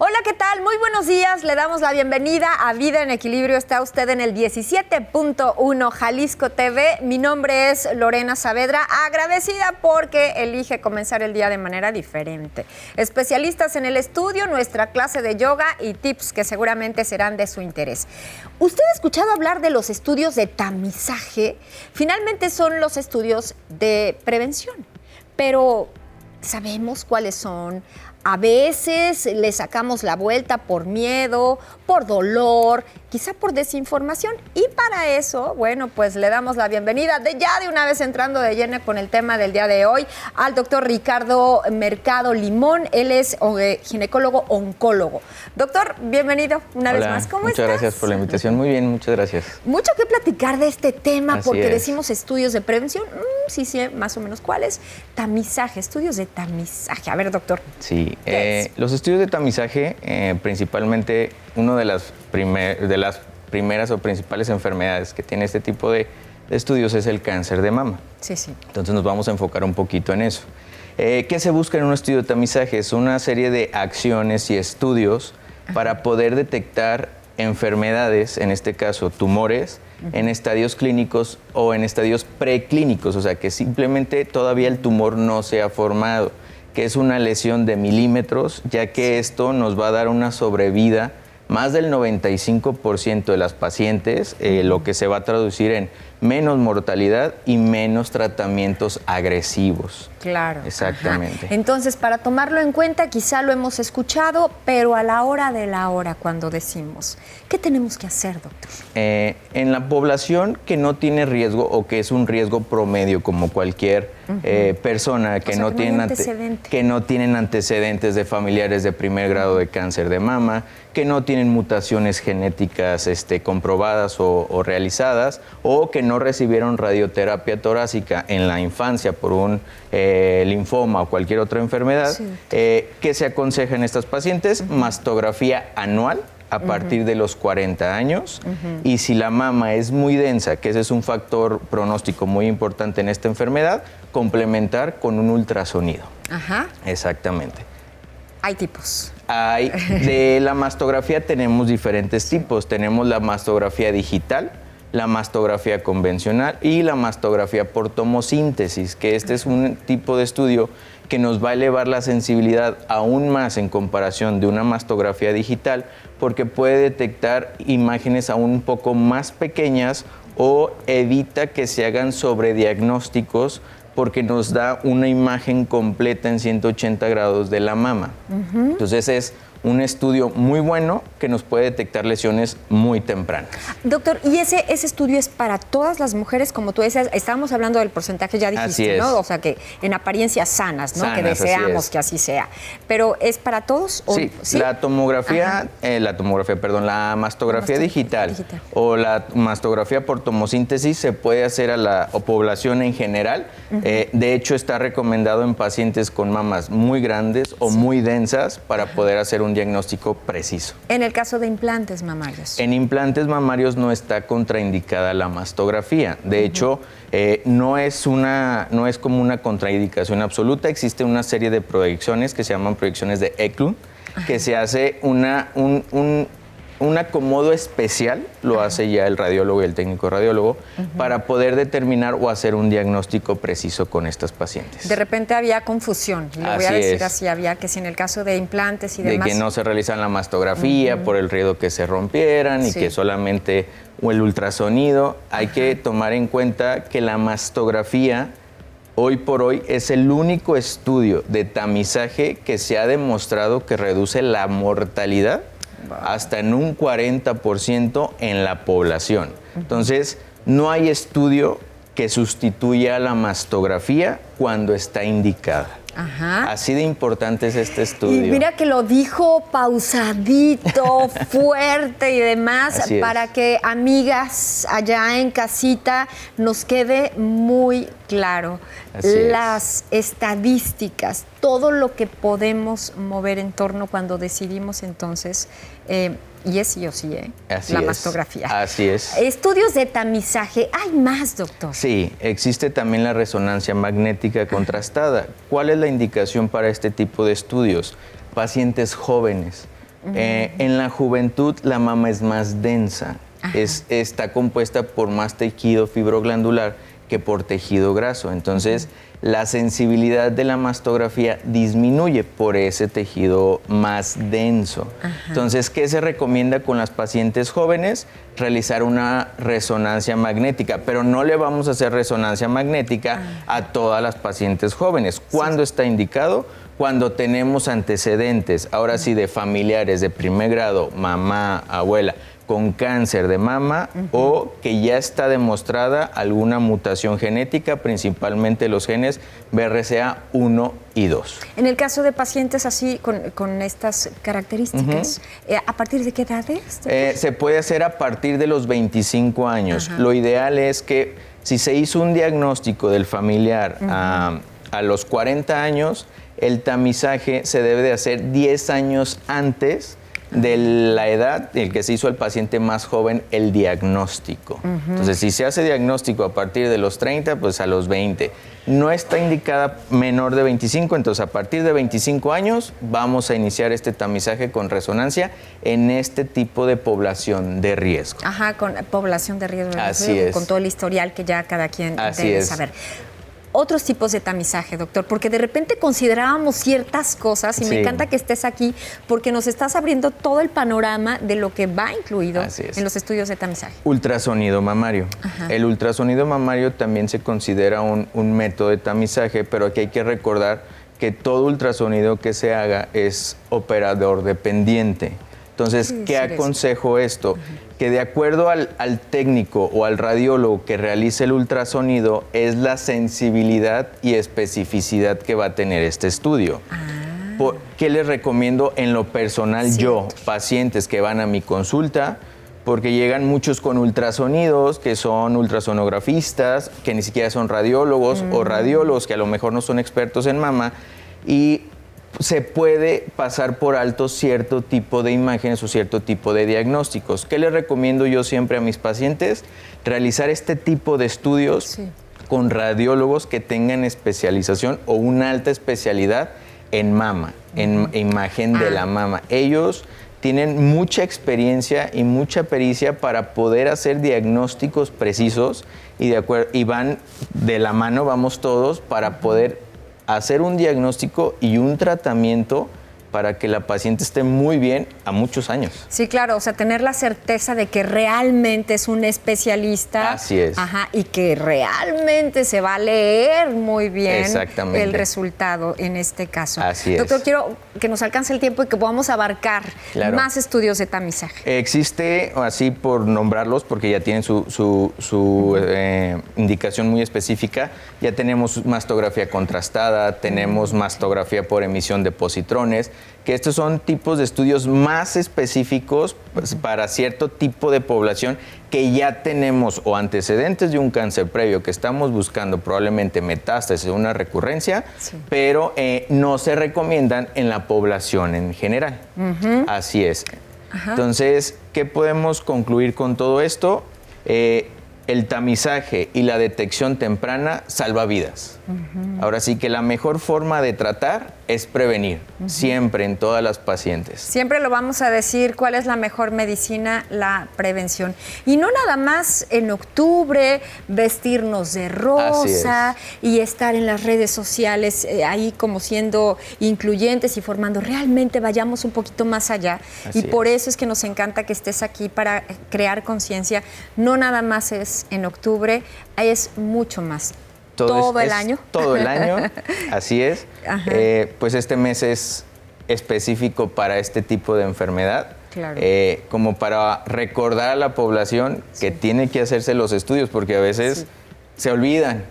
Hola, ¿qué tal? Muy buenos días. Le damos la bienvenida a Vida en Equilibrio. Está usted en el 17.1 Jalisco TV. Mi nombre es Lorena Saavedra, agradecida porque elige comenzar el día de manera diferente. Especialistas en el estudio, nuestra clase de yoga y tips que seguramente serán de su interés. ¿Usted ha escuchado hablar de los estudios de tamizaje? Finalmente son los estudios de prevención, pero ¿sabemos cuáles son? A veces le sacamos la vuelta por miedo, por dolor, quizá por desinformación. Y para eso, bueno, pues le damos la bienvenida de una vez entrando de lleno con el tema del día de hoy al doctor Ricardo Mercado Limón. Él es ginecólogo oncólogo. Doctor, bienvenido una vez más. ¿Cómo estás? Muchas gracias por la invitación. Muy bien, muchas gracias. Mucho que platicar de este tema. Así porque es. Decimos estudios de prevención. Sí, más o menos cuáles. Tamizaje, estudios de tamizaje. A ver, doctor. Sí, los estudios de tamizaje, principalmente, una de las primeras o principales enfermedades que tiene este tipo de estudios es el cáncer de mama. Sí, sí. Entonces nos vamos a enfocar un poquito en eso. ¿Qué se busca en un estudio de tamizaje? Es una serie de acciones y estudios para poder detectar enfermedades, en este caso tumores, en estadios clínicos o en estadios preclínicos, o sea que simplemente todavía el tumor no se ha formado, que es una lesión de milímetros, ya que esto nos va a dar una sobrevida más del 95% de las pacientes, lo que se va a traducir en menos mortalidad y menos tratamientos agresivos. Claro. Exactamente. Ajá. Entonces, para tomarlo en cuenta, quizá lo hemos escuchado, pero a la hora de la hora, cuando decimos, ¿qué tenemos que hacer, doctor? En la población que no tiene riesgo o que es un riesgo promedio, como cualquier persona que, no tienen antecedentes de familiares de primer grado de cáncer de mama, que no tienen mutaciones genéticas comprobadas o realizadas, o que no recibieron radioterapia torácica en la infancia por un linfoma o cualquier otra enfermedad, sí. ¿Qué se aconseja en estas pacientes? Mastografía anual a partir de los 40 años, y si la mama es muy densa, que ese es un factor pronóstico muy importante en esta enfermedad, complementar con un ultrasonido. Ajá. Exactamente. Hay tipos. De la mastografía tenemos diferentes tipos. Tenemos la mastografía digital, la mastografía convencional y la mastografía por tomosíntesis, que este es un tipo de estudio que nos va a elevar la sensibilidad aún más en comparación de una mastografía digital, porque puede detectar imágenes aún un poco más pequeñas o evita que se hagan sobrediagnósticos, porque nos da una imagen completa en 180 grados de la mama. Entonces es un estudio muy bueno que nos puede detectar lesiones muy tempranas. Doctor, ¿y ese estudio es para todas las mujeres? Como tú decías, estábamos hablando del porcentaje, ya dijiste, ¿no? O sea, que en apariencias sanas, ¿no? Que deseamos que así sea. ¿Pero es para todos? Sí, ¿sí? La mastografía digital o la mastografía por tomosíntesis se puede hacer a la población en general. De hecho, está recomendado en pacientes con mamas muy grandes o muy densas para poder hacer un diagnóstico preciso. En el caso de implantes mamarios. En implantes mamarios no está contraindicada la mastografía. De hecho, no es como una contraindicación absoluta. Existe una serie de proyecciones que se llaman proyecciones de Eklund, que se hace un acomodo especial, lo hace ya el radiólogo y el técnico radiólogo, para poder determinar o hacer un diagnóstico preciso con estas pacientes. De repente había confusión, lo voy a decir así, había que si en el caso de implantes y demás. De que no se realizan la mastografía por el riesgo que se rompieran y que solamente el ultrasonido. Hay que tomar en cuenta que la mastografía hoy por hoy es el único estudio de tamizaje que se ha demostrado que reduce la mortalidad hasta en un 40% en la población. Entonces, no hay estudio que sustituya a la mastografía cuando está indicada. Ajá. Así de importante es este estudio. Y mira que lo dijo pausadito, fuerte y demás, para que amigas allá en casita nos quede muy claro. Las estadísticas, todo lo que podemos mover en torno cuando decidimos entonces, y es sí o sí, la mastografía. Así es. Estudios de tamizaje, ¿hay más, doctor? Sí, existe también la resonancia magnética contrastada. ¿Cuál es la indicación para este tipo de estudios? Pacientes jóvenes, En la juventud la mama es más densa, está compuesta por más tejido fibroglandular que por tejido graso. Entonces, la sensibilidad de la mastografía disminuye por ese tejido más denso. Entonces, ¿qué se recomienda con las pacientes jóvenes? Realizar una resonancia magnética, pero no le vamos a hacer resonancia magnética a todas las pacientes jóvenes. ¿Cuándo está indicado? Cuando tenemos antecedentes, ahora sí, de familiares de primer grado, mamá, abuela, con cáncer de mama o que ya está demostrada alguna mutación genética, principalmente los genes BRCA1 y 2. En el caso de pacientes así, con estas características, ¿a partir de qué edades? Se puede hacer a partir de los 25 años. Lo ideal es que si se hizo un diagnóstico del familiar a los 40 años, el tamizaje se debe de hacer 10 años antes de la edad en que se hizo al paciente más joven el diagnóstico. Entonces, si se hace diagnóstico a partir de los 30, pues a los 20. No está indicada menor de 25, entonces a partir de 25 años vamos a iniciar este tamizaje con resonancia en este tipo de población de riesgo. Con población de riesgo. Así es. Con todo el historial que ya cada quien debe saber. Otros tipos de tamizaje, doctor, porque de repente considerábamos ciertas cosas y me encanta que estés aquí porque nos estás abriendo todo el panorama de lo que va incluido en los estudios de tamizaje. Ultrasonido mamario. El ultrasonido mamario también se considera un método de tamizaje, pero aquí hay que recordar que todo ultrasonido que se haga es operador dependiente. Entonces, ¿qué aconsejo esto? Que de acuerdo al técnico o al radiólogo que realice el ultrasonido es la sensibilidad y especificidad que va a tener este estudio. ¿Qué les recomiendo en lo personal yo? Pacientes que van a mi consulta, porque llegan muchos con ultrasonidos, que son ultrasonografistas, que ni siquiera son radiólogos o radiólogos que a lo mejor no son expertos en mama y se puede pasar por alto cierto tipo de imágenes o cierto tipo de diagnósticos. ¿Qué les recomiendo yo siempre a mis pacientes? Realizar este tipo de estudios con radiólogos que tengan especialización o una alta especialidad en mama, en imagen de la mama. Ellos tienen mucha experiencia y mucha pericia para poder hacer diagnósticos precisos y van de la mano, vamos todos, para poder hacer un diagnóstico y un tratamiento para que la paciente esté muy bien a muchos años. Sí, claro, o sea, tener la certeza de que realmente es un especialista. Así es. Y que realmente se va a leer muy bien el resultado en este caso. Así es. Doctor, quiero que nos alcance el tiempo y que podamos abarcar más estudios de tamizaje. Existe, así por nombrarlos, porque ya tienen su indicación muy específica, ya tenemos mastografía contrastada, tenemos mastografía por emisión de positrones, que estos son tipos de estudios más específicos para cierto tipo de población que ya tenemos o antecedentes de un cáncer previo que estamos buscando probablemente metástasis o una recurrencia, pero no se recomiendan en la población en general. Así es. Entonces, ¿qué podemos concluir con todo esto? El tamizaje y la detección temprana salva vidas. Ahora sí que la mejor forma de tratar es prevenir, siempre en todas las pacientes. Siempre lo vamos a decir, ¿cuál es la mejor medicina? La prevención. Y no nada más en octubre, vestirnos de rosa y estar en las redes sociales ahí como siendo incluyentes y formando. Realmente vayamos un poquito más allá. Y por eso es que nos encanta que estés aquí para crear conciencia. No nada más es en octubre, es mucho más. Todo el año. Todo el año, así es. Pues este mes es específico para este tipo de enfermedad. Claro. Como para recordar a la población que tiene que hacerse los estudios, porque a veces se olvidan.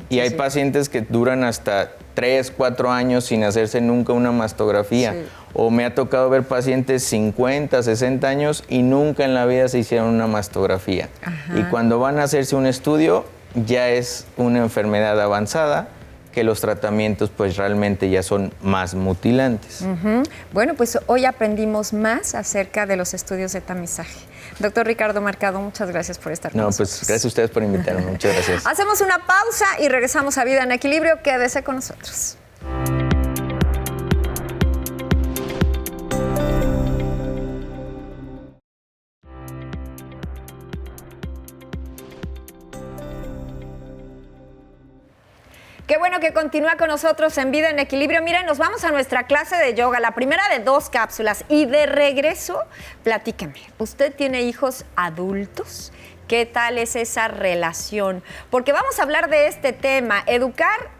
Y hay pacientes que duran hasta 3, 4 años sin hacerse nunca una mastografía. O me ha tocado ver pacientes 50, 60 años y nunca en la vida se hicieron una mastografía. Y cuando van a hacerse un estudio, ya es una enfermedad avanzada, que los tratamientos pues realmente ya son más mutilantes. Bueno, pues hoy aprendimos más acerca de los estudios de tamizaje. Doctor Ricardo Mercado, muchas gracias por estar con nosotros. Pues gracias a ustedes por invitarme, muchas gracias. Hacemos una pausa y regresamos a Vida en Equilibrio. Quédese con nosotros. bueno que continúa con nosotros en Vida en Equilibrio. Miren, nos vamos a nuestra clase de yoga, la primera de 2 cápsulas. Y de regreso, platíqueme, ¿usted tiene hijos adultos? ¿Qué tal es esa relación? Porque vamos a hablar de este tema, educar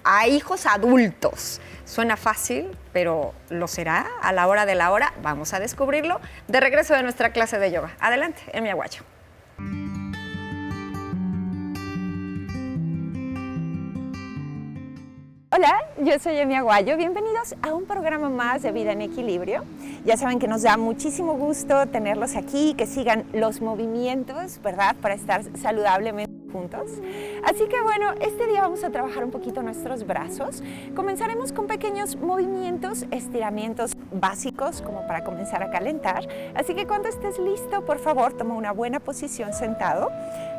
a hijos adultos. Suena fácil, pero ¿lo será a la hora de la hora? Vamos a descubrirlo de regreso de nuestra clase de yoga. Adelante, Emi Aguayo. Hola, yo soy Emi Aguayo. Bienvenidos a un programa más de Vida en Equilibrio. Ya saben que nos da muchísimo gusto tenerlos aquí, que sigan los movimientos, ¿verdad? Para estar saludablemente juntos. Así que bueno, este día vamos a trabajar un poquito nuestros brazos. Comenzaremos con pequeños movimientos, estiramientos básicos como para comenzar a calentar. Así que cuando estés listo, por favor, toma una buena posición sentado.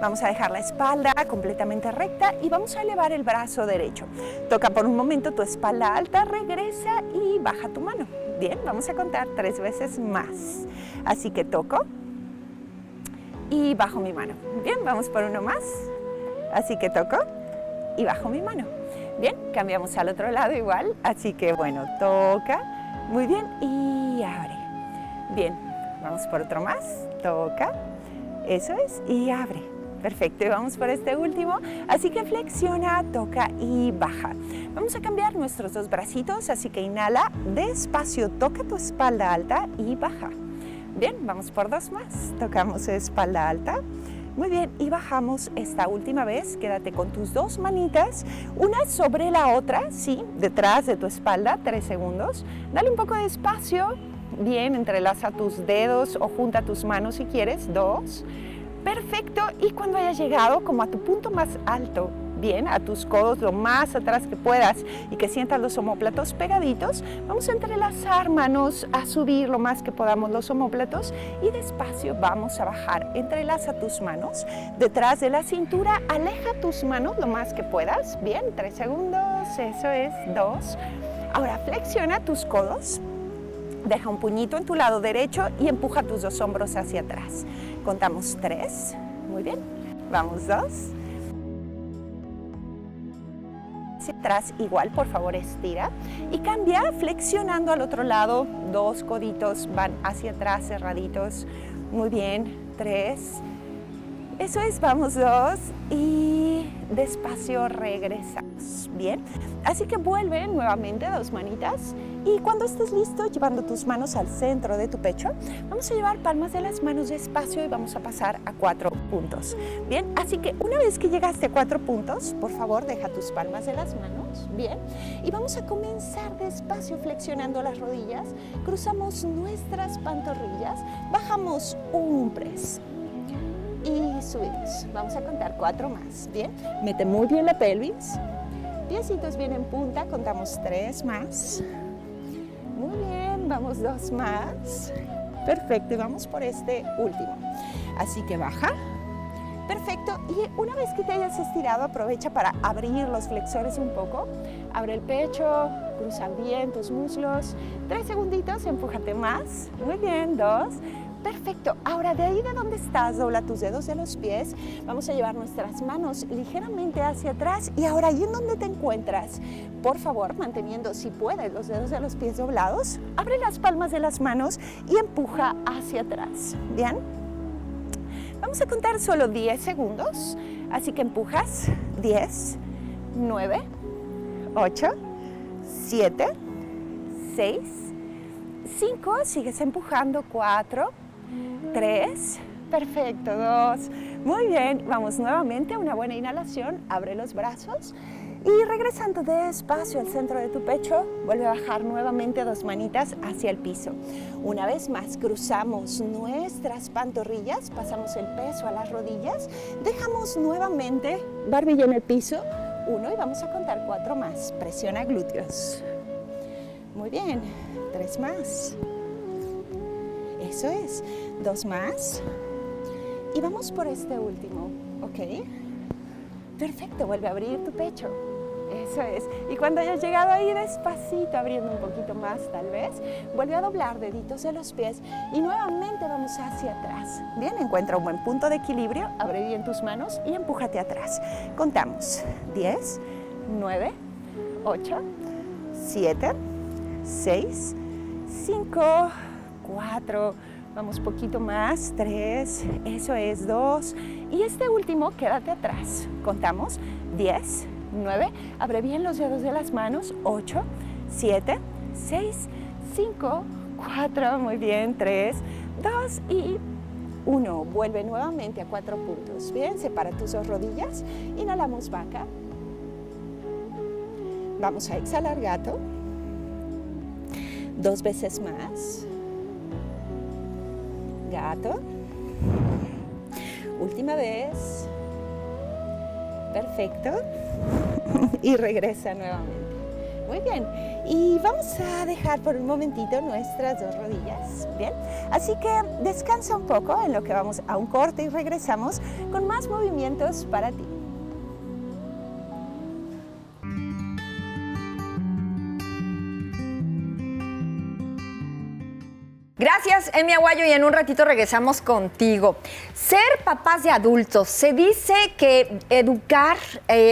Vamos a dejar la espalda completamente recta y vamos a elevar el brazo derecho. Toca por un momento tu espalda alta, regresa y baja tu mano. Bien, vamos a contar 3 veces más. Así que toco y bajo mi mano. Bien, vamos por uno más. Así que toco y bajo mi mano. Bien, cambiamos al otro lado igual. Así que bueno, toca. Muy bien, y abre. Bien, vamos por otro más. Toca. Eso es, y abre. Perfecto, y vamos por este último. Así que flexiona, toca y baja. Vamos a cambiar nuestros 2 bracitos, así que inhala, despacio, toca tu espalda alta y baja. Bien, vamos por 2 más. Tocamos espalda alta. Muy bien, y bajamos esta última vez. Quédate con tus 2 manitas, una sobre la otra, sí, detrás de tu espalda, 3 segundos. Dale un poco de espacio. Bien, entrelaza tus dedos o junta tus manos si quieres. 2. Perfecto, y cuando hayas llegado como a tu punto más alto, bien, a tus codos lo más atrás que puedas y que sientas los omóplatos pegaditos, vamos a entrelazar manos, a subir lo más que podamos los omóplatos y despacio vamos a bajar. Entrelaza tus manos detrás de la cintura, aleja tus manos lo más que puedas, bien, 3 segundos, eso es, 2. Ahora flexiona tus codos. Deja un puñito en tu lado derecho y empuja tus 2 hombros hacia atrás. Contamos 3. Muy bien. Vamos 2. Hacia atrás igual, por favor, estira. Y cambia flexionando al otro lado. 2 coditos van hacia atrás cerraditos. Muy bien. 3. Eso es, vamos 2. Y despacio regresamos. Bien. Así que vuelve nuevamente 2 manitas. Y cuando estés listo, llevando tus manos al centro de tu pecho, vamos a llevar palmas de las manos despacio y vamos a pasar a 4 puntos. Bien, así que una vez que llegaste a 4 puntos, por favor, deja tus palmas de las manos. Bien, y vamos a comenzar despacio flexionando las rodillas. Cruzamos nuestras pantorrillas, bajamos un press y subimos. Vamos a contar 4 más. Bien, mete muy bien la pelvis. Piecitos bien en punta, contamos 3 más. Muy bien, vamos 2 más. Perfecto, y vamos por este último. Así que baja. Perfecto, y una vez que te hayas estirado, aprovecha para abrir los flexores un poco. Abre el pecho, cruza bien tus muslos. 3 segunditos, empújate más. Muy bien, 2. Perfecto, ahora de ahí de donde estás, dobla tus dedos de los pies, vamos a llevar nuestras manos ligeramente hacia atrás y ahora ahí en donde te encuentras, por favor, manteniendo si puedes los dedos de los pies doblados, abre las palmas de las manos y empuja hacia atrás, ¿bien? Vamos a contar solo 10 segundos, así que empujas, 10, 9, 8, 7, 6, 5, sigues empujando, 4, 3, perfecto, 2, muy bien, vamos nuevamente, una buena inhalación, abre los brazos y regresando despacio al centro de tu pecho, vuelve a bajar nuevamente 2 manitas hacia el piso. Una vez más, cruzamos nuestras pantorrillas, pasamos el peso a las rodillas, dejamos nuevamente barbilla en el piso, 1 y vamos a contar 4 más, presiona glúteos. Muy bien, 3 más. Eso es, 2 más. Y vamos por este último, ¿ok? Perfecto, vuelve a abrir tu pecho. Eso es. Y cuando hayas llegado ahí despacito, abriendo un poquito más tal vez, vuelve a doblar deditos de los pies y nuevamente vamos hacia atrás. Bien, encuentra un buen punto de equilibrio, abre bien tus manos y empújate atrás. Contamos, 10, 9, 8, 7, 6, 5, 4, vamos poquito más, 3, eso es, 2, y este último, quédate atrás. Contamos, 10, 9, abre bien los dedos de las manos, 8, 7, 6, 5, 4, muy bien, 3, 2 y 1. Vuelve nuevamente a 4 puntos. Bien, separa tus dos rodillas, inhalamos vaca. Vamos a exhalar gato. 2 veces más. Gato. Última vez. Perfecto. Y regresa nuevamente. Muy bien. Y vamos a dejar por un momentito nuestras dos rodillas. Bien. Así que descansa un poco en lo que vamos a un corte y regresamos con más movimientos para ti. Gracias, Emi Aguayo, y en un ratito regresamos contigo. Ser papás de adultos. Se dice que educar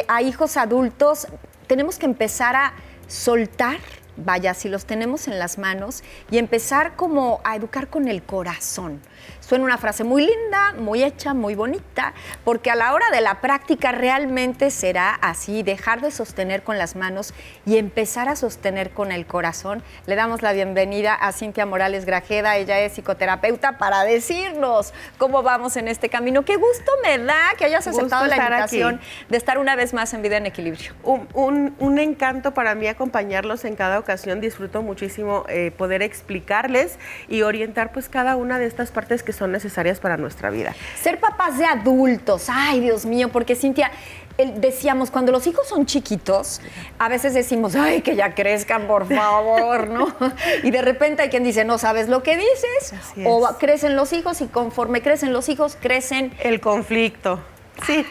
a hijos adultos tenemos que empezar a soltar, vaya, si los tenemos en las manos, y empezar como a educar con el corazón. Suena una frase muy linda, muy hecha, muy bonita, porque a la hora de la práctica realmente será así, dejar de sostener con las manos y empezar a sostener con el corazón. Le damos la bienvenida a Cintia Morales Grajeda, ella es psicoterapeuta, para decirnos cómo vamos en este camino. Qué gusto me da que hayas aceptado la invitación de estar una vez más en Vida en Equilibrio. Un encanto para mí acompañarlos en cada ocasión. Disfruto muchísimo poder explicarles y orientar pues cada una de estas partes que son necesarias para nuestra vida. Ser papás de adultos, ay Dios mío, porque Cintia, decíamos, cuando los hijos son chiquitos, a veces decimos, ay, que ya crezcan, por favor, ¿no? Y de repente hay quien dice, no sabes lo que dices, o crecen los hijos y conforme crecen los hijos, crecen... El conflicto, sí.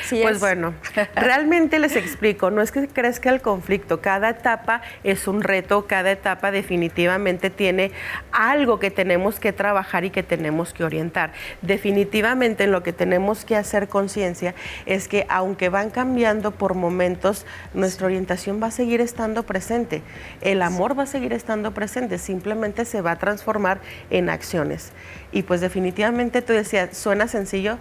Sí, pues bueno, realmente les explico, no es que crezca el conflicto, cada etapa es un reto, cada etapa definitivamente tiene algo que tenemos que trabajar y que tenemos que orientar. Definitivamente lo que tenemos que hacer conciencia es que aunque van cambiando por momentos, nuestra orientación va a seguir estando presente, el amor va a seguir estando presente, simplemente se va a transformar en acciones. Y pues definitivamente tú decías, suena sencillo,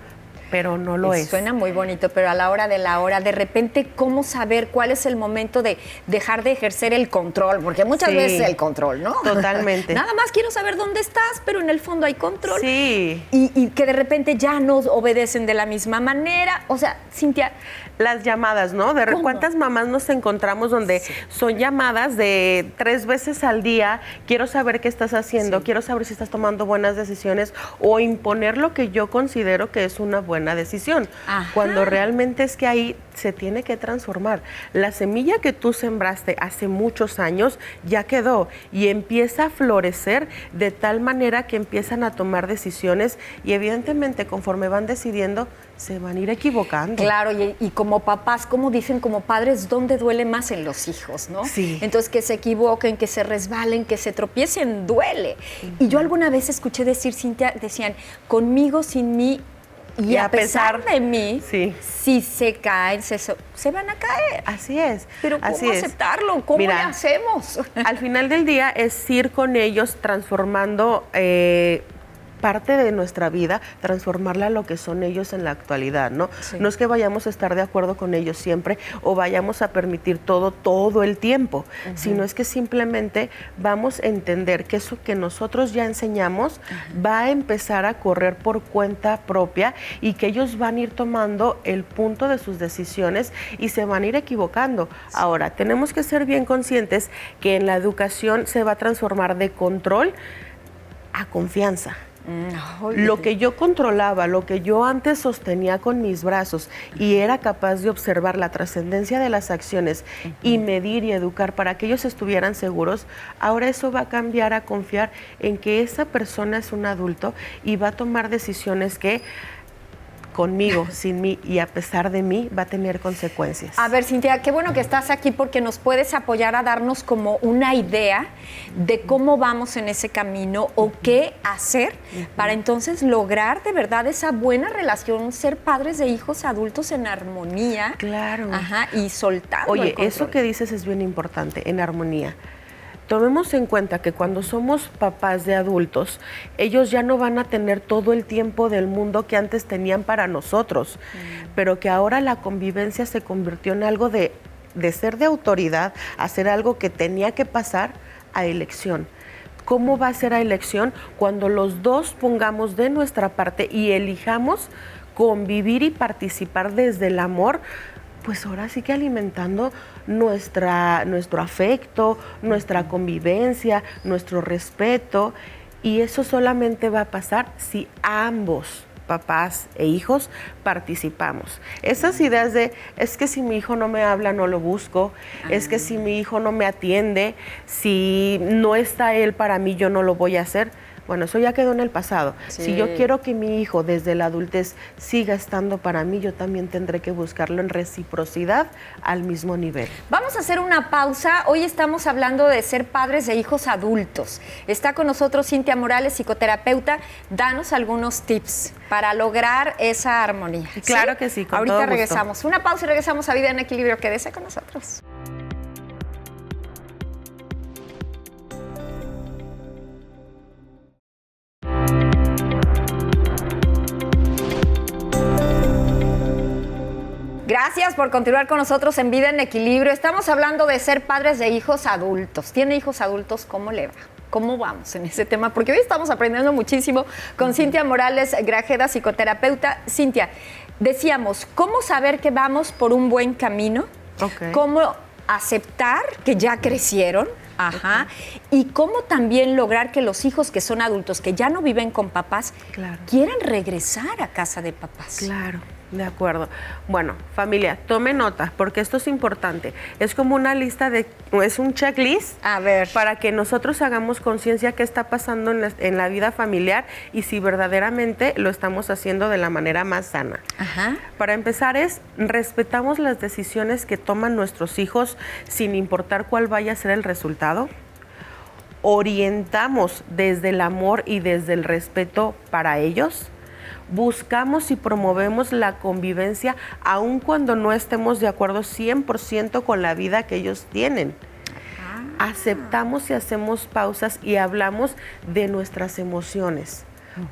pero no lo es. Suena muy bonito, pero a la hora, de repente, ¿cómo saber cuál es el momento de dejar de ejercer el control? Porque muchas veces el control, ¿no? Totalmente. Nada más quiero saber dónde estás, pero en el fondo hay control. Sí. Y que de repente ya no obedecen de la misma manera. O sea, Cintia... Las llamadas, ¿no? ¿Cuántas mamás nos encontramos donde son llamadas de 3 veces al día? Quiero saber qué estás haciendo, quiero saber si estás tomando buenas decisiones, o imponer lo que yo considero que es una buena decisión. Ajá. Cuando realmente es que ahí se tiene que transformar. La semilla que tú sembraste hace muchos años ya quedó y empieza a florecer de tal manera que empiezan a tomar decisiones y evidentemente conforme van decidiendo se van a ir equivocando. Claro, y como papás, como dicen como padres, ¿dónde duele más en los hijos, no? Sí. Entonces, que se equivoquen, que se resbalen, que se tropiecen, duele. Y yo alguna vez escuché decir, Cintia, decían, conmigo, sin mí, y a pesar de mí, si se caen, se van a caer. Así es. Pero ¿cómo aceptarlo? ¿Cómo le hacemos? Al final del día es ir con ellos transformando parte de nuestra vida, transformarla a lo que son ellos en la actualidad, ¿no? Sí. No es que vayamos a estar de acuerdo con ellos siempre o vayamos a permitir todo el tiempo, sino es que simplemente vamos a entender que eso que nosotros ya enseñamos va a empezar a correr por cuenta propia y que ellos van a ir tomando el punto de sus decisiones y se van a ir equivocando. Sí. Ahora, tenemos que ser bien conscientes que en la educación se va a transformar de control a confianza. Lo que yo controlaba, lo que yo antes sostenía con mis brazos y era capaz de observar la trascendencia de las acciones y medir y educar para que ellos estuvieran seguros, ahora eso va a cambiar a confiar en que esa persona es un adulto y va a tomar decisiones que conmigo, sin mí y a pesar de mí, va a tener consecuencias. A ver, Cintia, qué bueno que estás aquí porque nos puedes apoyar a darnos como una idea de cómo vamos en ese camino o qué hacer para entonces lograr de verdad esa buena relación, ser padres de hijos adultos en armonía. Claro. Ajá, y soltando Oye, el control. eso que dices es bien importante, en armonía. Tomemos en cuenta que cuando somos papás de adultos, ellos ya no van a tener todo el tiempo del mundo que antes tenían para nosotros, pero que ahora la convivencia se convirtió en algo de ser de autoridad, hacer algo que tenía que pasar a elección. ¿Cómo va a ser a elección? Cuando los dos pongamos de nuestra parte y elijamos convivir y participar desde el amor, pues ahora sí que alimentando nuestro afecto, nuestra convivencia, nuestro respeto, y eso solamente va a pasar si ambos, papás e hijos, participamos. Esas ideas de, es que si mi hijo no me habla, no lo busco, es que si mi hijo no me atiende, si no está él para mí, yo no lo voy a hacer. Bueno, eso ya quedó en el pasado. Sí. Si yo quiero que mi hijo desde la adultez siga estando para mí, yo también tendré que buscarlo en reciprocidad al mismo nivel. Vamos a hacer una pausa. Hoy estamos hablando de ser padres de hijos adultos. Está con nosotros Cintia Morales, psicoterapeuta. Danos algunos tips para lograr esa armonía. Claro que sí, con Ahorita todo gusto. regresamos. Una pausa y regresamos a Vida en Equilibrio. Quédese con nosotros. Gracias por continuar con nosotros en Vida en Equilibrio. Estamos hablando de ser padres de hijos adultos. ¿Tiene hijos adultos? ¿Cómo le va? ¿Cómo vamos en ese tema? Porque hoy estamos aprendiendo muchísimo con Cintia Morales Grajeda, psicoterapeuta. Cintia, decíamos, ¿cómo saber que vamos por un buen camino? Okay. ¿Cómo aceptar que ya crecieron? Ajá. Y cómo también lograr que los hijos que son adultos, que ya no viven con papás, Claro. quieran regresar a casa de papás. Claro, de acuerdo. Bueno, familia, tome nota, porque esto es importante. Es como una lista es un checklist A ver. para que nosotros hagamos conciencia qué está pasando en la vida familiar y si verdaderamente lo estamos haciendo de la manera más sana. Ajá. Para empezar respetamos las decisiones que toman nuestros hijos sin importar cuál vaya a ser el resultado. Orientamos desde el amor y desde el respeto para ellos. Buscamos y promovemos la convivencia aun cuando no estemos de acuerdo 100% con la vida que ellos tienen. Aceptamos y hacemos pausas y hablamos de nuestras emociones.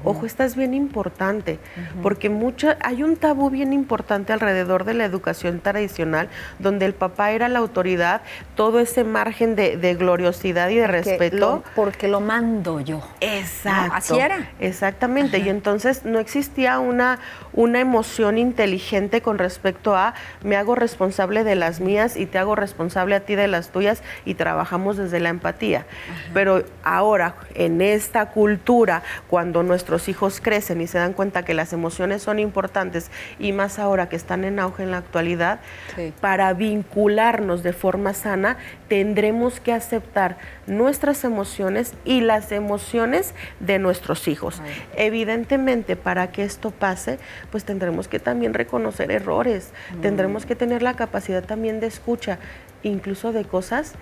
Ojo, esta es bien importante, porque hay un tabú bien importante alrededor de la educación tradicional, donde el papá era la autoridad, todo ese margen de gloriosidad y de respeto. Porque lo mando yo. Exacto. ¿No? Así era. Exactamente. Ajá. Y entonces no existía una emoción inteligente con respecto a me hago responsable de las mías y te hago responsable a ti de las tuyas y trabajamos desde la empatía. Ajá. Pero ahora, en esta cultura, cuando nuestros hijos crecen y se dan cuenta que las emociones son importantes y más ahora que están en auge en la actualidad, sí, para vincularnos de forma sana tendremos que aceptar nuestras emociones y las emociones de nuestros hijos. Ay. Evidentemente, para que esto pase, pues tendremos que también reconocer errores, tendremos que tener la capacidad también de escucha, incluso de cosas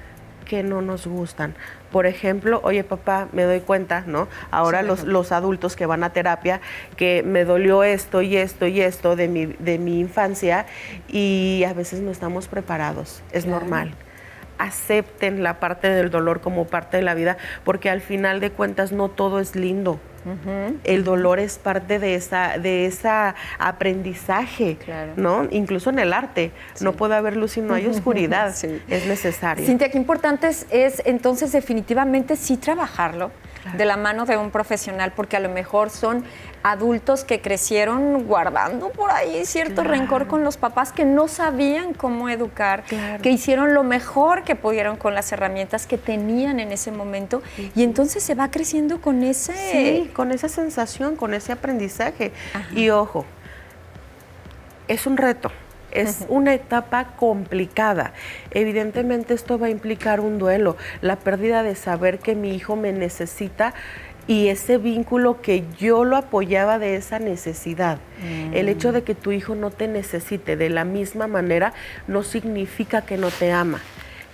que no nos gustan. Por ejemplo, oye papá, me doy cuenta, ¿no? Ahora sí, los adultos que van a terapia, que me dolió esto y esto y esto de mi infancia y a veces no estamos preparados, es normal. Acepten la parte del dolor como parte de la vida, porque al final de cuentas no todo es lindo. El dolor es parte de esa aprendizaje, claro, ¿no? Incluso en el arte, sí, no puede haber luz si no hay oscuridad, sí, es necesario. Cintia, qué importante es entonces definitivamente sí trabajarlo, claro, de la mano de un profesional, porque a lo mejor son adultos que crecieron guardando por ahí cierto, claro, rencor con los papás, que no sabían cómo educar, claro, que hicieron lo mejor que pudieron con las herramientas que tenían en ese momento, y entonces se va creciendo con ese... Sí, con esa sensación, con ese aprendizaje. Ajá. Y ojo, es un reto. Es una etapa complicada. Evidentemente esto va a implicar un duelo, la pérdida de saber que mi hijo me necesita y ese vínculo que yo lo apoyaba de esa necesidad. El hecho de que tu hijo no te necesite de la misma manera no significa que no te ama,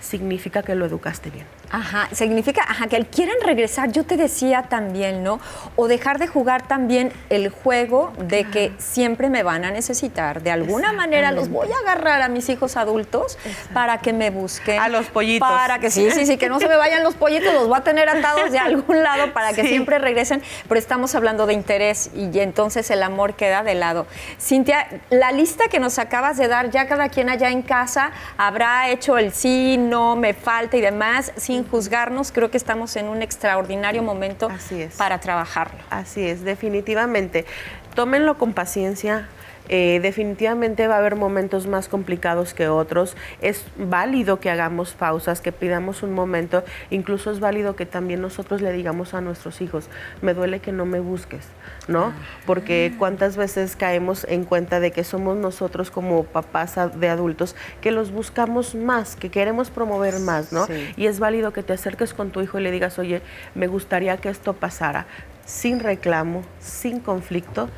significa que lo educaste bien. Ajá, significa que quieran regresar, yo te decía también, ¿no? O dejar de jugar también el juego de que siempre me van a necesitar. De alguna manera los voy a agarrar a mis hijos adultos para que me busquen. A los pollitos. Para que sí, que no se me vayan los pollitos, los voy a tener atados de algún lado para que siempre regresen. Pero estamos hablando de interés y entonces el amor queda de lado. Cintia, la lista que nos acabas de dar, ya cada quien allá en casa habrá hecho el sí, no, me falta y demás, sin juzgarnos. Creo que estamos en un extraordinario momento para trabajarlo. Así es, definitivamente. Tómenlo con paciencia. Definitivamente va a haber momentos más complicados que otros. Es válido que hagamos pausas, que pidamos un momento. Incluso es válido que también nosotros le digamos a nuestros hijos, me duele que no me busques, ¿no? Porque cuántas veces caemos en cuenta de que somos nosotros como papás de adultos que los buscamos más, que queremos promover más, ¿no? Sí. Y es válido que te acerques con tu hijo y le digas, oye, me gustaría que esto pasara sin reclamo, sin conflicto,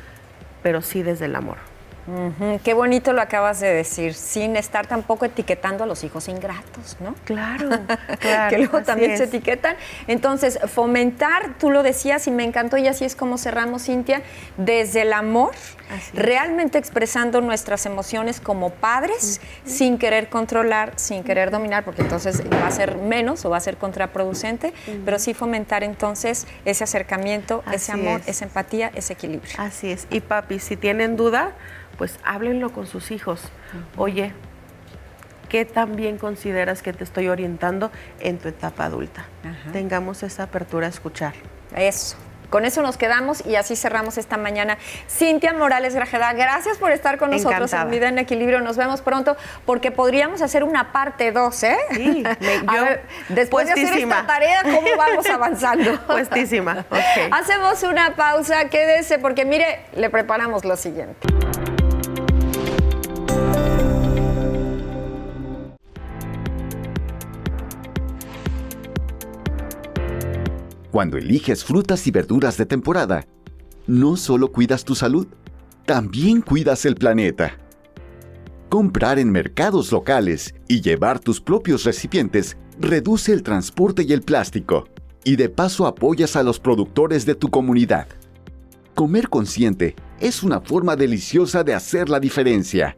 pero sí desde el amor. Qué bonito lo acabas de decir, sin estar tampoco etiquetando a los hijos ingratos, ¿no? Claro, que luego también se etiquetan. Entonces, fomentar, tú lo decías y me encantó, y así es como cerramos, Cintia, desde el amor, realmente expresando nuestras emociones como padres, sin querer controlar, sin querer dominar, porque entonces va a ser menos o va a ser contraproducente, pero sí fomentar entonces ese acercamiento, ese amor, esa empatía, ese equilibrio. Así es. Y papi, si tienen duda, pues háblenlo con sus hijos. Oye, ¿qué tan bien consideras que te estoy orientando en tu etapa adulta? Tengamos esa apertura a escuchar. Eso. Con eso nos quedamos y así cerramos esta mañana. Cintia Morales Grajeda, gracias por estar con nosotros en Vida en Equilibrio. Nos vemos pronto porque podríamos hacer una parte 2, ¿eh? Sí, a ver, después de hacer esta tarea, ¿cómo vamos avanzando? Puestísima. Okay. Hacemos una pausa, quédese porque mire, le preparamos lo siguiente. Cuando eliges frutas y verduras de temporada, no solo cuidas tu salud, también cuidas el planeta. Comprar en mercados locales y llevar tus propios recipientes reduce el transporte y el plástico, y de paso apoyas a los productores de tu comunidad. Comer consciente es una forma deliciosa de hacer la diferencia.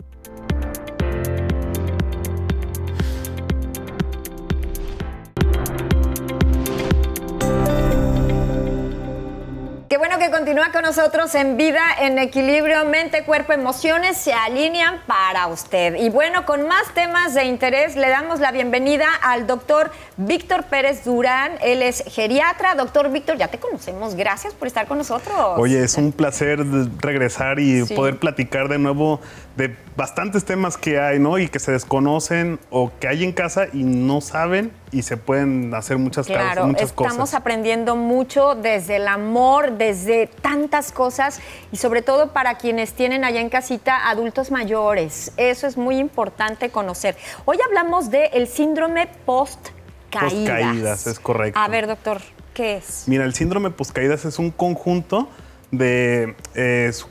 Qué bueno que continúa con nosotros en Vida en Equilibrio. Mente, cuerpo, emociones se alinean para usted. Y bueno, con más temas de interés, le damos la bienvenida al doctor Víctor Pérez Durán. Él es geriatra. Doctor Víctor, ya te conocemos. Gracias por estar con nosotros. Oye, es un placer regresar y poder platicar de nuevo de bastantes temas que hay, ¿no? Y que se desconocen o que hay en casa y no saben y se pueden hacer muchas cosas. Estamos aprendiendo mucho desde el amor, desde tantas cosas y sobre todo para quienes tienen allá en casita adultos mayores. Eso es muy importante conocer. Hoy hablamos del síndrome post-caídas. Post-caídas, es correcto. A ver, doctor, ¿qué es? Mira, el síndrome post-caídas es un conjunto de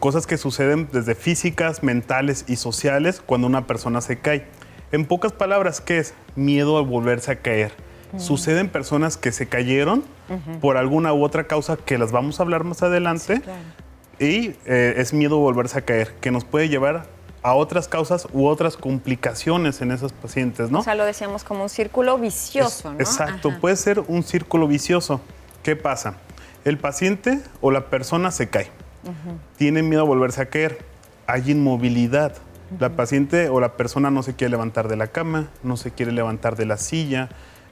cosas que suceden desde físicas, mentales y sociales cuando una persona se cae. En pocas palabras, ¿qué es? Miedo a volverse a caer. Suceden personas que se cayeron por alguna u otra causa que las vamos a hablar más adelante. Sí, claro. Y es miedo a volverse a caer, que nos puede llevar a otras causas u otras complicaciones en esos pacientes, ¿no? O sea, lo decíamos como un círculo vicioso, ¿no? Exacto, puede ser un círculo vicioso. ¿Qué pasa? El paciente o la persona se cae, tiene miedo a volverse a caer, hay inmovilidad. La paciente o la persona no se quiere levantar de la cama, no se quiere levantar de la silla,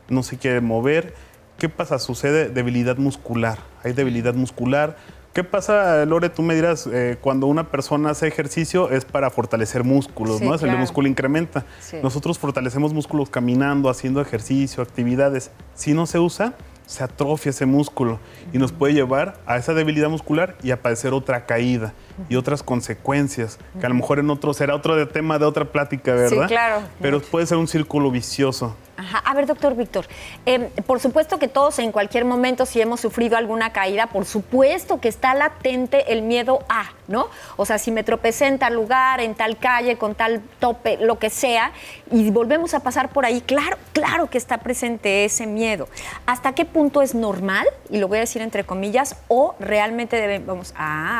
no se quiere mover. ¿Qué pasa? Sucede debilidad muscular. Hay debilidad muscular. ¿Qué pasa, Lore? Tú me dirás, cuando una persona hace ejercicio es para fortalecer músculos, ¿no? El músculo incrementa. Sí. Nosotros fortalecemos músculos caminando, haciendo ejercicio, actividades. Si no se usa, se atrofia ese músculo y nos puede llevar a esa debilidad muscular y a padecer otra caída y otras consecuencias, que a lo mejor será otro tema de otra plática, ¿verdad? Sí, claro. Pero puede ser un círculo vicioso. Ajá. A ver, doctor Víctor, por supuesto que todos en cualquier momento, si hemos sufrido alguna caída, por supuesto que está latente el miedo a, ¿no? O sea, si me tropecé en tal lugar, en tal calle, con tal tope, lo que sea, y volvemos a pasar por ahí, claro que está presente ese miedo. ¿Hasta qué punto es normal, y lo voy a decir entre comillas, o realmente debemos,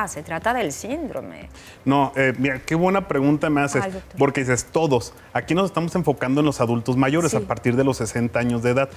se trata del síndrome? No, mira, qué buena pregunta me haces, doctor. porque dices todos. Aquí nos estamos enfocando en los adultos mayores, Sí. a partir de los 60 años de edad.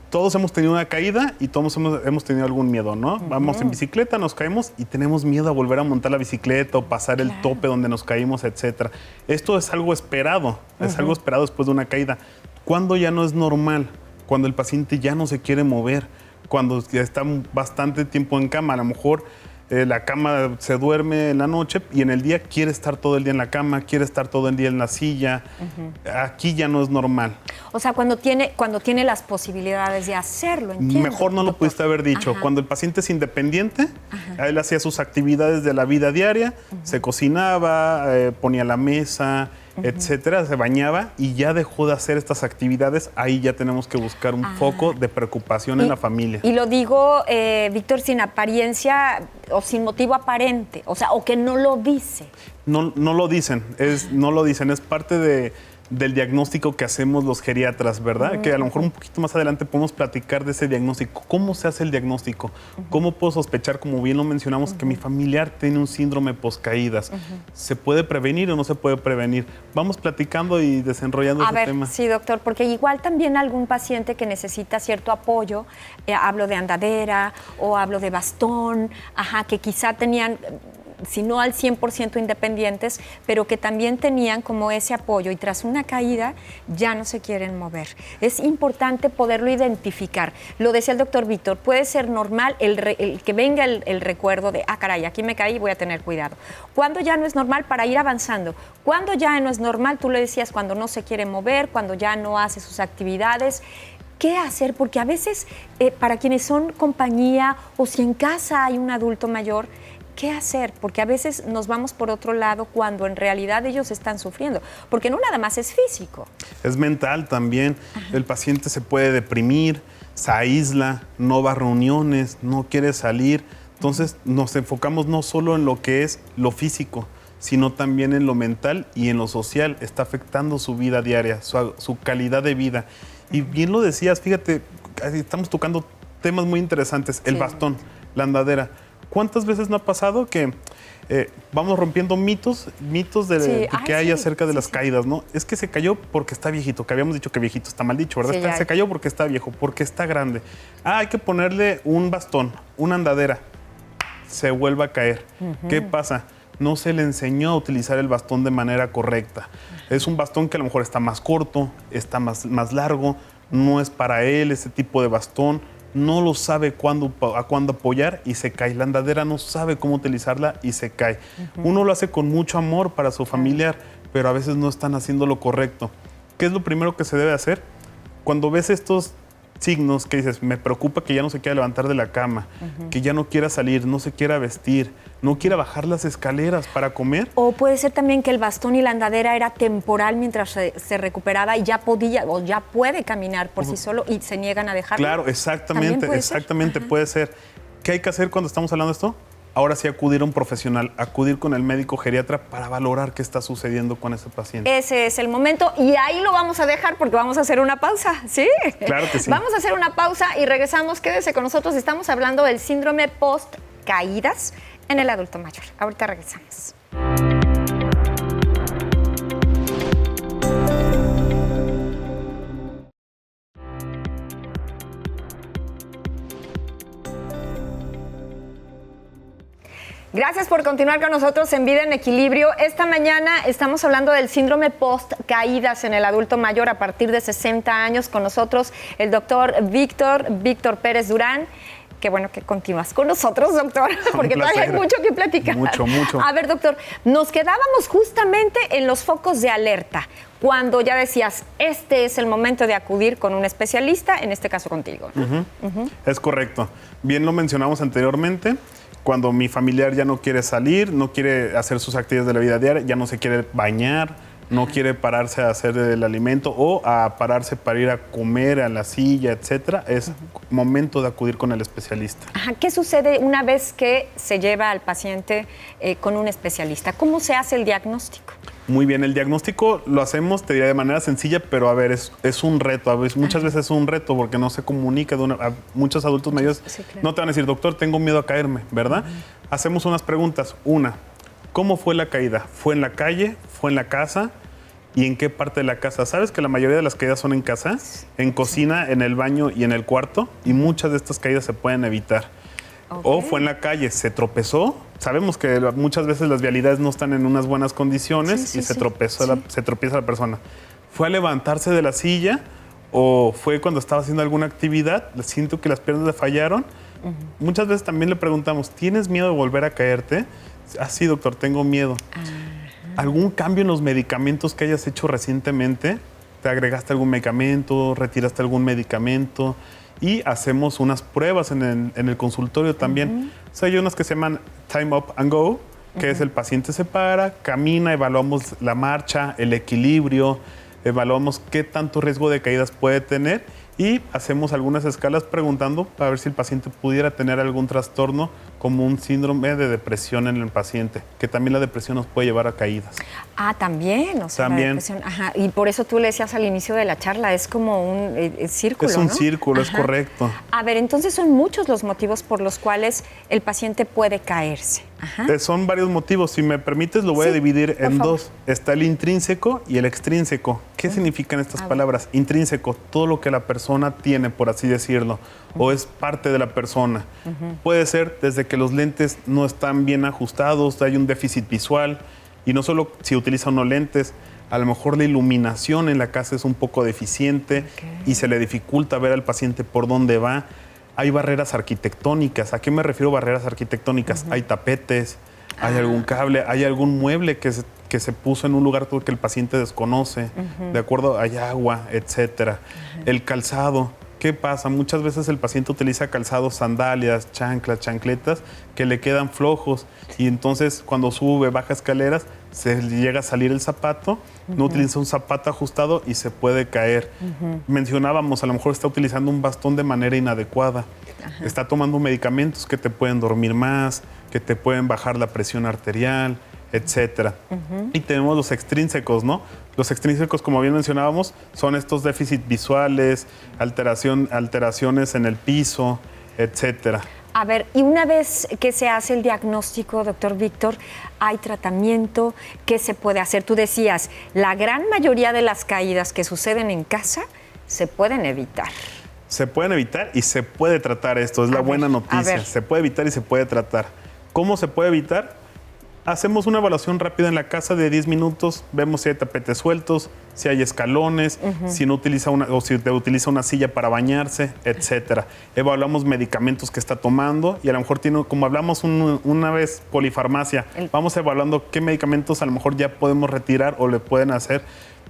Todos hemos tenido una caída y todos hemos tenido algún miedo, ¿no? Vamos en bicicleta, nos caemos y tenemos miedo a volver a montar la bicicleta o pasar el tope donde nos caímos, etcétera. Esto es algo esperado, es algo esperado después de una caída. ¿Cuándo ya no es normal? Cuando el paciente ya no se quiere mover, cuando ya está bastante tiempo en cama, a lo mejor la cama se duerme en la noche y en el día quiere estar todo el día en la cama, quiere estar todo el día en la silla. Aquí ya no es normal. O sea, cuando tiene las posibilidades de hacerlo, entiendo. Mejor no lo doctor. pudiste haber dicho. Ajá. Cuando el paciente es independiente, él hacía sus actividades de la vida diaria, se cocinaba, ponía la mesa, etcétera, se bañaba y ya dejó de hacer estas actividades. Ahí ya tenemos que buscar un foco de preocupación en la familia. Y lo digo, Víctor, sin apariencia o sin motivo aparente, o sea, o que no lo dice. No lo dicen, no lo dicen, es parte del diagnóstico que hacemos los geriatras, ¿verdad? Que a lo mejor un poquito más adelante podemos platicar de ese diagnóstico. ¿Cómo se hace el diagnóstico? ¿Cómo puedo sospechar, como bien lo mencionamos, que mi familiar tiene un síndrome poscaídas? ¿Se puede prevenir o no se puede prevenir? Vamos platicando y desenrollando ese tema. Sí, doctor, porque igual también algún paciente que necesita cierto apoyo, hablo de andadera o hablo de bastón, que quizá tenían, si no al 100% independientes, pero que también tenían como ese apoyo y tras una caída ya no se quieren mover. Es importante poderlo identificar. Lo decía el doctor Víctor, puede ser normal el que venga el recuerdo de, caray, aquí me caí, voy a tener cuidado. ¿Cuándo ya no es normal? Para ir avanzando. ¿Cuándo ya no es normal? Tú le decías, cuando no se quiere mover, cuando ya no hace sus actividades. ¿Qué hacer? Porque a veces, para quienes son compañía o si en casa hay un adulto mayor, ¿qué hacer? Porque a veces nos vamos por otro lado cuando en realidad ellos están sufriendo. Porque no nada más es físico. Es mental también. El paciente se puede deprimir, se aísla, no va a reuniones, no quiere salir. Entonces nos enfocamos no solo en lo que es lo físico, sino también en lo mental y en lo social. Está afectando su vida diaria, su calidad de vida. Y bien lo decías, fíjate, estamos tocando temas muy interesantes. El bastón, la andadera. ¿Cuántas veces no ha pasado que vamos rompiendo mitos de que hay acerca de las caídas, ¿no? Es que se cayó porque está viejito, que habíamos dicho que viejito está mal dicho, ¿verdad? Se cayó porque está viejo, porque está grande. Hay que ponerle un bastón, una andadera. Se vuelve a caer. ¿Qué pasa? No se le enseñó a utilizar el bastón de manera correcta. Es un bastón que a lo mejor está más corto, está más largo, no es para él ese tipo de bastón. No lo sabe a cuándo apoyar y se cae. La andadera no sabe cómo utilizarla y se cae. Uno lo hace con mucho amor para su familiar, pero a veces no están haciendo lo correcto. ¿Qué es lo primero que se debe hacer? Cuando ves estos signos que dices, me preocupa que ya no se quiera levantar de la cama, que ya no quiera salir, no se quiera vestir, no quiera bajar las escaleras para comer. O puede ser también que el bastón y la andadera era temporal mientras se recuperaba y ya podía o ya puede caminar por sí solo y se niegan a dejarlo. Claro, exactamente, puede ser. ¿Qué hay que hacer cuando estamos hablando de esto? Ahora sí acudir a un profesional, acudir con el médico geriatra para valorar qué está sucediendo con ese paciente. Ese es el momento y ahí lo vamos a dejar porque vamos a hacer una pausa, ¿sí? Claro que sí. Vamos a hacer una pausa y regresamos. Quédese con nosotros. Estamos hablando del síndrome post-caídas en el adulto mayor. Ahorita regresamos. Gracias por continuar con nosotros en Vida en Equilibrio. Esta mañana estamos hablando del síndrome post-caídas en el adulto mayor a partir de 60 años. Con nosotros el doctor Víctor Pérez Durán. Qué bueno que continúas con nosotros, doctor, porque todavía hay mucho que platicar. Mucho. A ver, doctor, nos quedábamos justamente en los focos de alerta, cuando ya decías, este es el momento de acudir con un especialista, en este caso contigo. Es correcto. Bien lo mencionamos anteriormente. Cuando mi familiar ya no quiere salir, no quiere hacer sus actividades de la vida diaria, ya no se quiere bañar, no quiere pararse a hacer el alimento o a pararse para ir a comer a la silla, etcétera, es momento de acudir con el especialista. Ajá. ¿Qué sucede una vez que se lleva al paciente con un especialista? ¿Cómo se hace el diagnóstico? Muy bien, el diagnóstico lo hacemos, te diría, de manera sencilla, pero a ver, es un reto. Muchas veces es un reto porque no se comunica. Muchos adultos mayores no te van a decir, doctor, tengo miedo a caerme, ¿verdad? Hacemos unas preguntas. Una, ¿cómo fue la caída? ¿Fue en la calle? ¿Fue en la casa? ¿Y en qué parte de la casa? ¿Sabes que la mayoría de las caídas son en casa? En cocina, en el baño y en el cuarto. Y muchas de estas caídas se pueden evitar. O fue en la calle, se tropezó. Sabemos que muchas veces las vialidades no están en unas buenas condiciones y se tropieza la persona. ¿Fue a levantarse de la silla o fue cuando estaba haciendo alguna actividad? Siento que las piernas le fallaron. Muchas veces también le preguntamos, ¿tienes miedo de volver a caerte? Ah, sí, doctor, tengo miedo. ¿Algún cambio en los medicamentos que hayas hecho recientemente? ¿Te agregaste algún medicamento? ¿Retiraste algún medicamento? Y hacemos unas pruebas en el consultorio también. O sea, hay unas que se llaman Time Up and Go, que es el paciente se para, camina, evaluamos la marcha, el equilibrio, evaluamos qué tanto riesgo de caídas puede tener y hacemos algunas escalas preguntando para ver si el paciente pudiera tener algún trastorno como un síndrome de depresión en el paciente, que también la depresión nos puede llevar a caídas. Ah, también, o sea, también. La depresión. Ajá. Y por eso tú le decías al inicio de la charla, es como un círculo, Es un ¿no? círculo, Ajá. es correcto. A ver, entonces son muchos los motivos por los cuales el paciente puede caerse. Ajá. Son varios motivos. Si me permites, lo voy a dividir en dos. Está el intrínseco y el extrínseco. ¿Qué significan estas palabras? Intrínseco, todo lo que la persona tiene, por así decirlo, o es parte de la persona. Puede ser desde que los lentes no están bien ajustados, hay un déficit visual, y no solo si utiliza unos lentes, a lo mejor la iluminación en la casa es un poco deficiente y se le dificulta ver al paciente por dónde va. Hay barreras arquitectónicas. ¿A qué me refiero barreras arquitectónicas? Hay tapetes, hay algún cable, hay algún mueble que se puso en un lugar que el paciente desconoce. De acuerdo, hay agua, etcétera. El calzado. ¿Qué pasa? Muchas veces el paciente utiliza calzados, sandalias, chanclas, chancletas que le quedan flojos y entonces cuando sube, baja escaleras, se le llega a salir el zapato, no utiliza un zapato ajustado y se puede caer. Mencionábamos, a lo mejor está utilizando un bastón de manera inadecuada, está tomando medicamentos que te pueden dormir más, que te pueden bajar la presión arterial, etcétera. Y tenemos los extrínsecos, ¿no? Los extrínsecos, como bien mencionábamos, son estos déficits visuales, alteraciones en el piso, etcétera. A ver, y una vez que se hace el diagnóstico, doctor Víctor, ¿hay tratamiento? ¿Qué se puede hacer? Tú decías, la gran mayoría de las caídas que suceden en casa se pueden evitar. Se pueden evitar y se puede tratar esto, es la buena noticia. Se puede evitar y se puede tratar. ¿Cómo se puede evitar? Hacemos una evaluación rápida en la casa de 10 minutos, vemos si hay tapetes sueltos, si hay escalones, si no utiliza si te utiliza una silla para bañarse, etcétera. Evaluamos medicamentos que está tomando y a lo mejor tiene, como hablamos una vez, polifarmacia, vamos evaluando qué medicamentos a lo mejor ya podemos retirar o le pueden hacer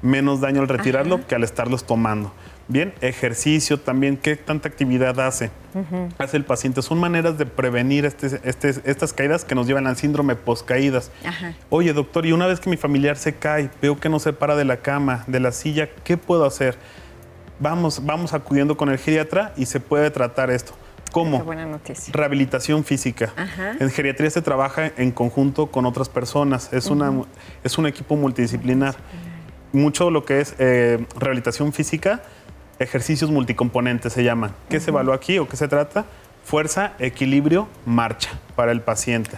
menos daño al retirarlo que al estarlos tomando. Bien, ejercicio también, ¿qué tanta actividad hace el paciente? Son maneras de prevenir estas caídas que nos llevan al síndrome postcaídas. Oye, doctor, y una vez que mi familiar se cae, veo que no se para de la cama, de la silla, ¿qué puedo hacer? Vamos acudiendo con el geriatra y se puede tratar esto. ¿Cómo? Qué buena noticia. Rehabilitación física. En geriatría se trabaja en conjunto con otras personas. Es un equipo multidisciplinar. Mucho lo que es rehabilitación física, ejercicios multicomponentes se llaman. ¿Qué se evalúa aquí o qué se trata? Fuerza, equilibrio, marcha para el paciente.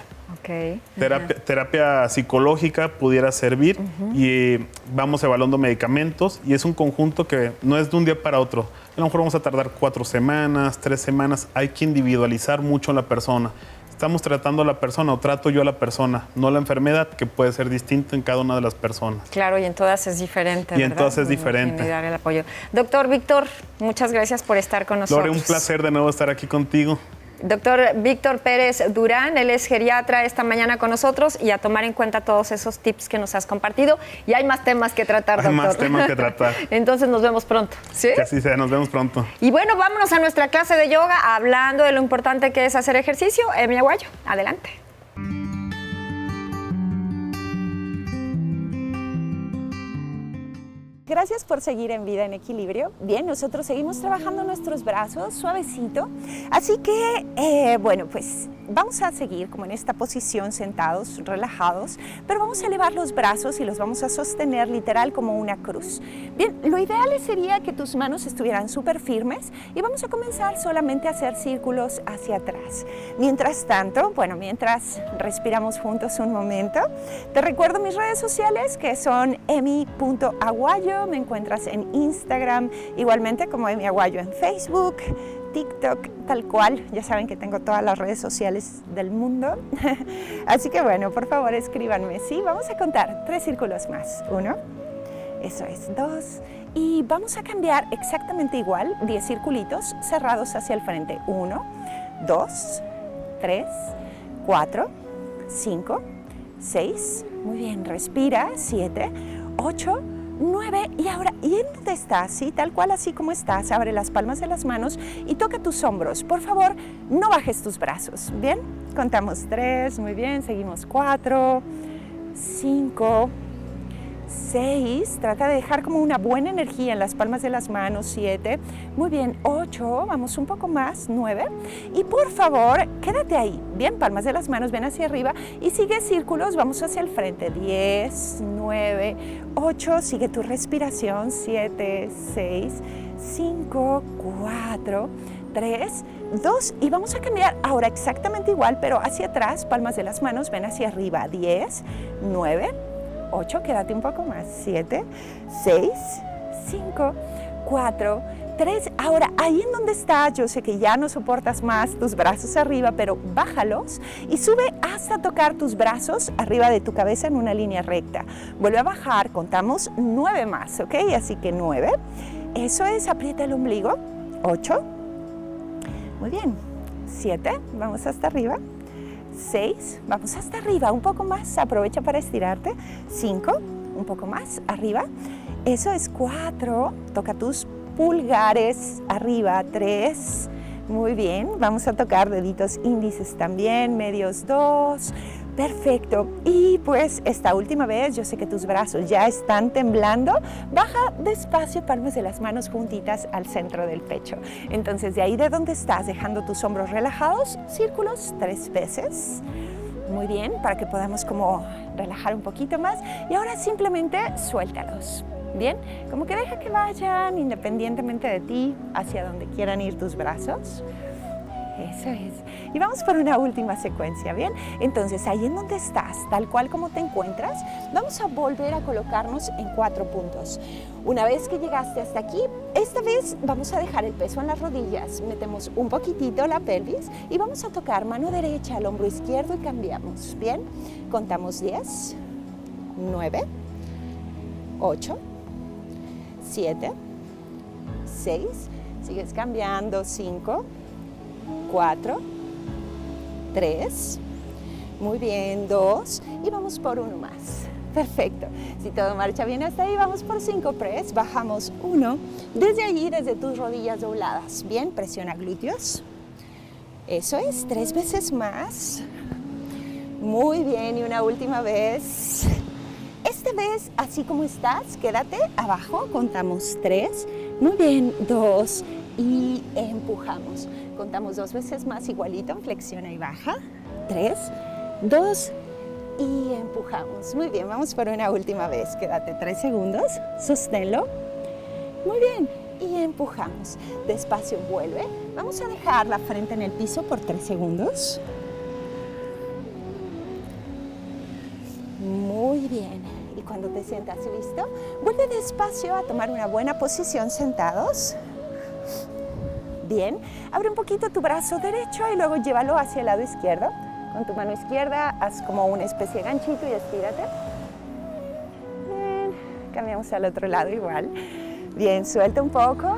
Terapia psicológica pudiera servir y vamos evaluando medicamentos y es un conjunto que no es de un día para otro. A lo mejor vamos a tardar 4 semanas, 3 semanas. Hay que individualizar mucho a la persona. Estamos tratando a la persona o trato yo a la persona, no la enfermedad, que puede ser distinta en cada una de las personas. Claro, y en todas es diferente, Y en todas es diferente. Dar el apoyo. Doctor Víctor, muchas gracias por estar con nosotros. Lore, un placer de nuevo estar aquí contigo. Doctor Víctor Pérez Durán, él es geriatra esta mañana con nosotros y a tomar en cuenta todos esos tips que nos has compartido. Y hay más temas que tratar, doctor. Hay más temas que tratar. Entonces nos vemos pronto, ¿sí? Que así sea, nos vemos pronto. Y bueno, vámonos a nuestra clase de yoga hablando de lo importante que es hacer ejercicio. Emi Aguayo, adelante. Gracias por seguir en Vida en Equilibrio. Bien, nosotros seguimos trabajando nuestros brazos suavecito. Así que, bueno, pues vamos a seguir como en esta posición, sentados, relajados, pero vamos a elevar los brazos y los vamos a sostener literal como una cruz. Bien, lo ideal sería que tus manos estuvieran súper firmes y vamos a comenzar solamente a hacer círculos hacia atrás. Mientras tanto, bueno, mientras respiramos juntos un momento, te recuerdo mis redes sociales que son emi.aguayo. Me encuentras en Instagram, igualmente como Emi Aguayo en Facebook, TikTok, tal cual. Ya saben que tengo todas las redes sociales del mundo. Así que bueno, por favor escríbanme. Sí, vamos a contar 3 círculos más. 1, eso es, 2. Y vamos a cambiar exactamente igual, 10 circulitos cerrados hacia el frente. 1, 2, 3, 4, 5, 6. Muy bien, respira. 7, 8, 9, y ahora, ¿y en dónde estás? Sí, tal cual, así como estás, abre las palmas de las manos y toca tus hombros. Por favor, no bajes tus brazos, ¿bien? Contamos 3, muy bien, seguimos 4, 5, 6, trata de dejar como una buena energía en las palmas de las manos. 7, muy bien, 8, vamos un poco más, 9, y por favor, quédate ahí, bien, palmas de las manos, ven hacia arriba y sigue círculos, vamos hacia el frente. 10, 9, 8, sigue tu respiración. 7, 6, 5, 4, 3, 2, y vamos a cambiar ahora exactamente igual, pero hacia atrás, palmas de las manos, ven hacia arriba. 10, 9, 8, quédate un poco más. 7, 6, 5, 4, 3. Ahora, ahí en donde estás, yo sé que ya no soportas más tus brazos arriba, pero bájalos y sube hasta tocar tus brazos arriba de tu cabeza en una línea recta. Vuelve a bajar, contamos 9 más, ¿ok? Así que 9. Eso es, aprieta el ombligo. 8. Muy bien. 7, vamos hasta arriba. 6, vamos hasta arriba, un poco más, aprovecha para estirarte. 5, un poco más, arriba. Eso es. 4, toca tus pulgares arriba. 3, muy bien, vamos a tocar deditos índices también, medios. 2, perfecto. Y pues esta última vez, yo sé que tus brazos ya están temblando, baja despacio, palmas de las manos juntitas al centro del pecho. Entonces de ahí de donde estás, dejando tus hombros relajados, círculos 3 veces. Muy bien, para que podamos como relajar un poquito más. Y ahora simplemente suéltalos. Bien, como que deja que vayan independientemente de ti hacia donde quieran ir tus brazos. Eso es. Y vamos por una última secuencia, ¿bien? Entonces, ahí en donde estás, tal cual como te encuentras, vamos a volver a colocarnos en 4 puntos. Una vez que llegaste hasta aquí, esta vez vamos a dejar el peso en las rodillas. Metemos un poquitito la pelvis y vamos a tocar mano derecha al hombro izquierdo y cambiamos, ¿bien? Contamos 10, 9, 8, 7, 6, sigues cambiando. 5, 4, 3, muy bien, 2, y vamos por uno más. Perfecto. Si todo marcha bien hasta ahí, vamos por 5 press. Bajamos 1. Desde allí, desde tus rodillas dobladas. Bien, presiona glúteos. Eso es, 3 veces más. Muy bien, y una última vez. Esta vez, así como estás, quédate abajo. Contamos 3. Muy bien, 2. Y empujamos. Contamos 2 veces más, igualito, flexiona y baja. 3, 2, y empujamos. Muy bien, vamos por una última vez. Quédate 3 segundos, sosténlo. Muy bien, y empujamos. Despacio, vuelve. Vamos a dejar la frente en el piso por 3 segundos. Muy bien. Y cuando te sientas listo, vuelve despacio a tomar una buena posición sentados. Bien, abre un poquito tu brazo derecho y luego llévalo hacia el lado izquierdo. Con tu mano izquierda haz como una especie de ganchito y estírate. Bien, cambiamos al otro lado igual. Bien, suelta un poco.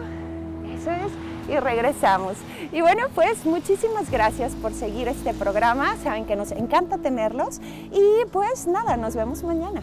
Eso es. Y regresamos. Y bueno, pues muchísimas gracias por seguir este programa. Saben que nos encanta tenerlos. Y pues nada, nos vemos mañana.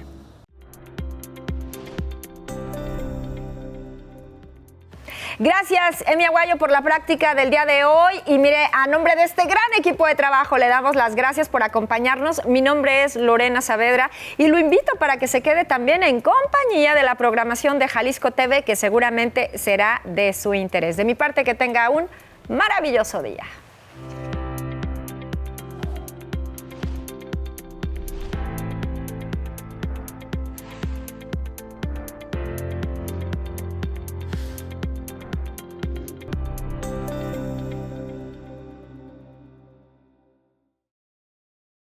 Gracias, Emi Aguayo, por la práctica del día de hoy. Y mire, a nombre de este gran equipo de trabajo, le damos las gracias por acompañarnos. Mi nombre es Lorena Saavedra y lo invito para que se quede también en compañía de la programación de Jalisco TV, que seguramente será de su interés. De mi parte, que tenga un maravilloso día.